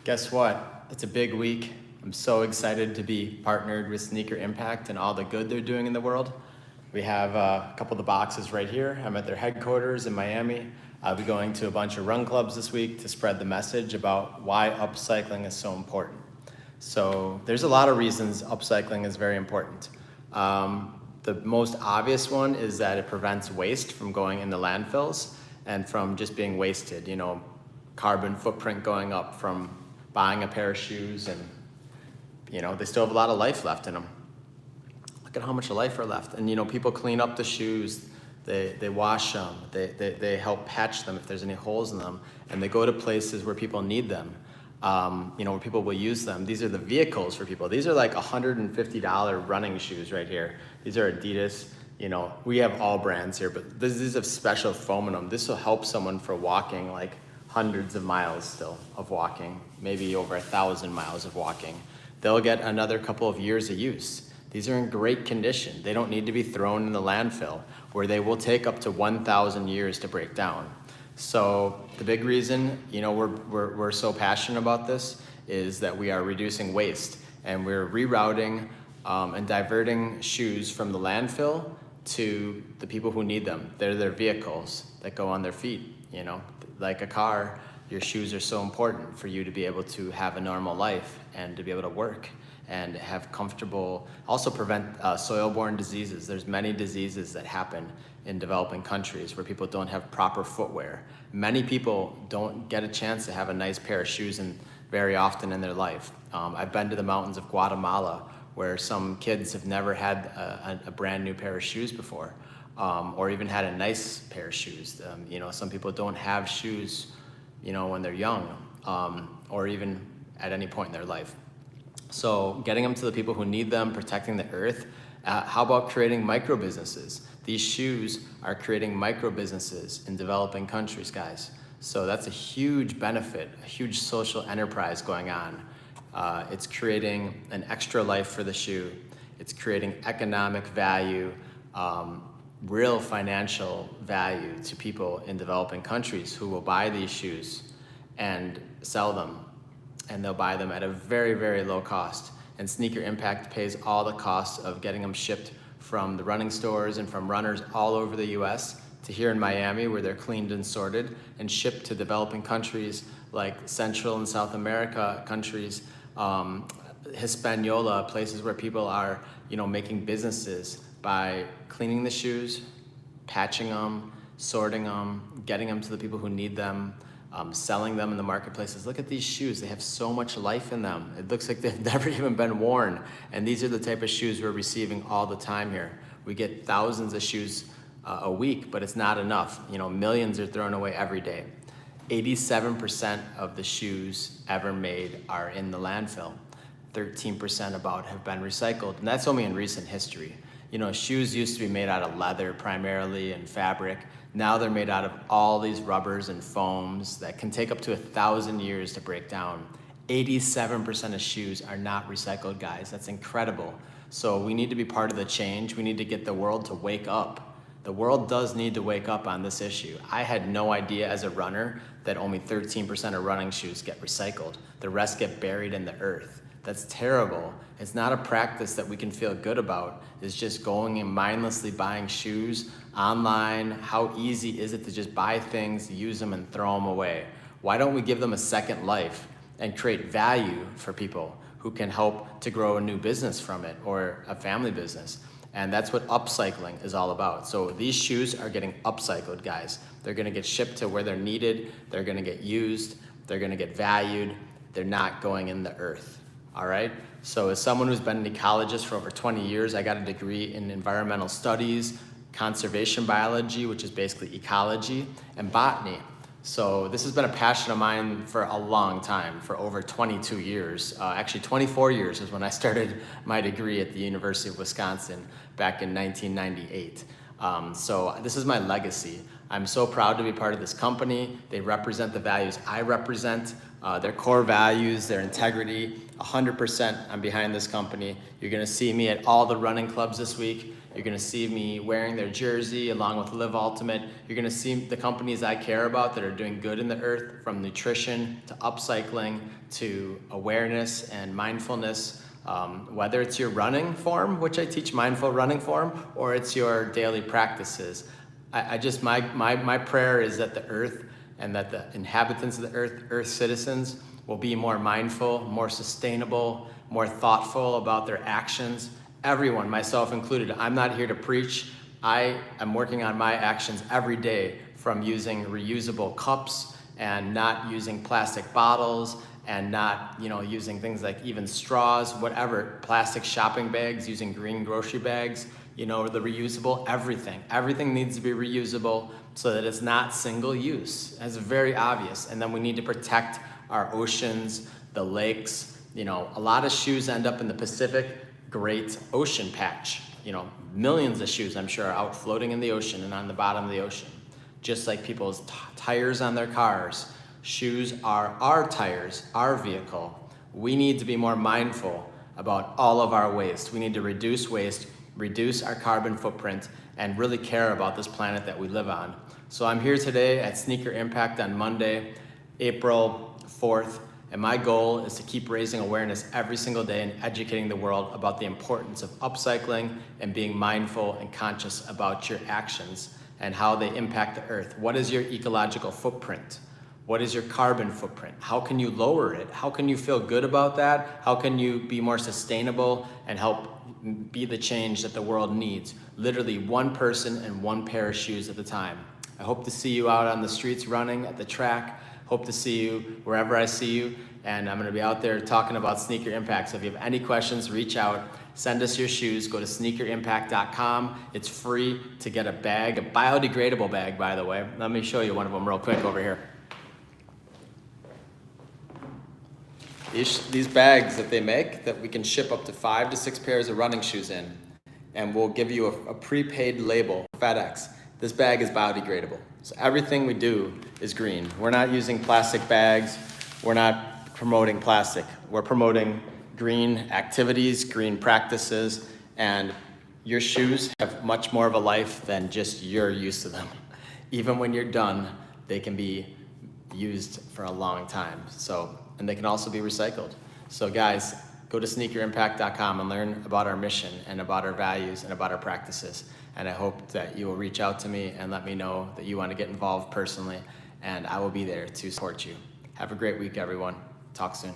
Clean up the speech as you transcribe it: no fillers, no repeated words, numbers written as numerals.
Guess what? It's a big week. I'm so excited to be partnered with Sneaker Impact and all the good they're doing in the world. We have a couple of the boxes right here. I'm at their headquarters in Miami. I'll be going to a bunch of run clubs this week to spread the message about why upcycling is so important. So there's a lot of reasons upcycling is very important. The most obvious one is that it prevents waste from going into landfills and from just being wasted. You know, carbon footprint going up from buying a pair of shoes, and they still have a lot of life left in them. Look at how much life are left. And people clean up the shoes, they wash them, they help patch them if there's any holes in them, and they go to places where people need them, where people will use them. These are the vehicles for people. These are like $150 running shoes right here. These are Adidas. We have all brands here, but these have special foam in them. This will help someone for walking like hundreds of miles still of walking, maybe over 1,000 miles of walking. They'll get another couple of years of use. These are in great condition. They don't need to be thrown in the landfill, where they will take up to 1,000 years to break down. So the big reason, we're so passionate about this is that we are reducing waste, and we're rerouting and diverting shoes from the landfill to the people who need them. They're their vehicles that go on their feet. Like a car, your shoes are so important for you to be able to have a normal life and to be able to work and have comfortable, also prevent soil-borne diseases. There's many diseases that happen in developing countries where people don't have proper footwear. Many people don't get a chance to have a nice pair of shoes very often in their life. I've been to the mountains of Guatemala where some kids have never had a brand new pair of shoes before. Or even had a nice pair of shoes. Some people don't have shoes, when they're young, or even at any point in their life. So getting them to the people who need them, protecting the earth. How about creating micro businesses? These shoes are creating micro businesses in developing countries, guys. So that's a huge benefit, a huge social enterprise going on. It's creating an extra life for the shoe. It's creating economic value, real financial value to people in developing countries who will buy these shoes and sell them, and they'll buy them at a very, very low cost. And Sneaker Impact pays all the costs of getting them shipped from the running stores and from runners all over the US to here in Miami, where they're cleaned and sorted and shipped to developing countries like Central and South America countries, Hispaniola, places where people are, making businesses by cleaning the shoes, patching them, sorting them, getting them to the people who need them, selling them in the marketplaces. Look at these shoes. They have so much life in them. It looks like they've never even been worn. And these are the type of shoes we're receiving all the time here. We get thousands of shoes a week, but it's not enough. Millions are thrown away every day. 87% of the shoes ever made are in the landfill. 13% about have been recycled, and that's only in recent history. Shoes used to be made out of leather primarily and fabric. Now they're made out of all these rubbers and foams that can take up to 1,000 years to break down. 87% of shoes are not recycled, guys. That's incredible. So we need to be part of the change. We need to get the world to wake up. The world does need to wake up on this issue. I had no idea as a runner that only 13% of running shoes get recycled. The rest get buried in the earth. That's terrible. It's not a practice that we can feel good about. It's just going and mindlessly buying shoes online. How easy is it to just buy things, use them, and throw them away? Why don't we give them a second life and create value for people who can help to grow a new business from it or a family business? And that's what upcycling is all about. So these shoes are getting upcycled, guys. They're gonna get shipped to where they're needed. They're gonna get used. They're gonna get valued. They're not going in the earth. All right, so as someone who's been an ecologist for over 20 years, I got a degree in environmental studies, conservation biology, which is basically ecology, and botany. So this has been a passion of mine for a long time, for over 22 years. Actually, 24 years is when I started my degree at the University of Wisconsin back in 1998. So this is my legacy. I'm so proud to be part of this company. They represent the values I represent, their core values, their integrity. 100% I'm behind this company. You're gonna see me at all the running clubs this week. You're gonna see me wearing their jersey along with Live Ultimate. You're gonna see the companies I care about that are doing good in the earth, from nutrition to upcycling to awareness and mindfulness. Whether it's your running form, which I teach mindful running form, or it's your daily practices. My prayer is that the earth and that the inhabitants of the earth citizens, will be more mindful, more sustainable, more thoughtful about their actions. Everyone, myself included. I'm not here to preach. I am working on my actions every day, from using reusable cups and not using plastic bottles and not using things like even straws, whatever, plastic shopping bags, using green grocery bags, the reusable, everything needs to be reusable so that it's not single use. That's very obvious. And then we need to protect our oceans, the lakes. A lot of shoes end up in the Pacific Great Ocean Patch. Millions of shoes, I'm sure, are out floating in the ocean and on the bottom of the ocean. Just like people's tires on their cars. Shoes are our tires, our vehicle. We need to be more mindful about all of our waste. We need to reduce waste, reduce our carbon footprint, and really care about this planet that we live on. So I'm here today at Sneaker Impact on Monday, April 4th, and my goal is to keep raising awareness every single day and educating the world about the importance of upcycling and being mindful and conscious about your actions and how they impact the earth. What is your ecological footprint? What is your carbon footprint? How can you lower it? How can you feel good about that? How can you be more sustainable and help be the change that the world needs? Literally one person and one pair of shoes at a time. I hope to see you out on the streets running, at the track. Hope to see you wherever I see you. And I'm gonna be out there talking about Sneaker Impact. So if you have any questions, reach out, send us your shoes, go to sneakerimpact.com. It's free to get a bag, a biodegradable bag, by the way. Let me show you one of them real quick over here. These bags that they make, that we can ship up to 5 to 6 pairs of running shoes in, and we'll give you a prepaid label, FedEx. This bag is biodegradable. So everything we do is green. We're not using plastic bags. We're not promoting plastic. We're promoting green activities, green practices, and your shoes have much more of a life than just your use of them. Even when you're done, they can be used for a long time. And they can also be recycled. So guys, go to sneakerimpact.com and learn about our mission and about our values and about our practices. And I hope that you will reach out to me and let me know that you want to get involved personally, and I will be there to support you. Have a great week, everyone. Talk soon.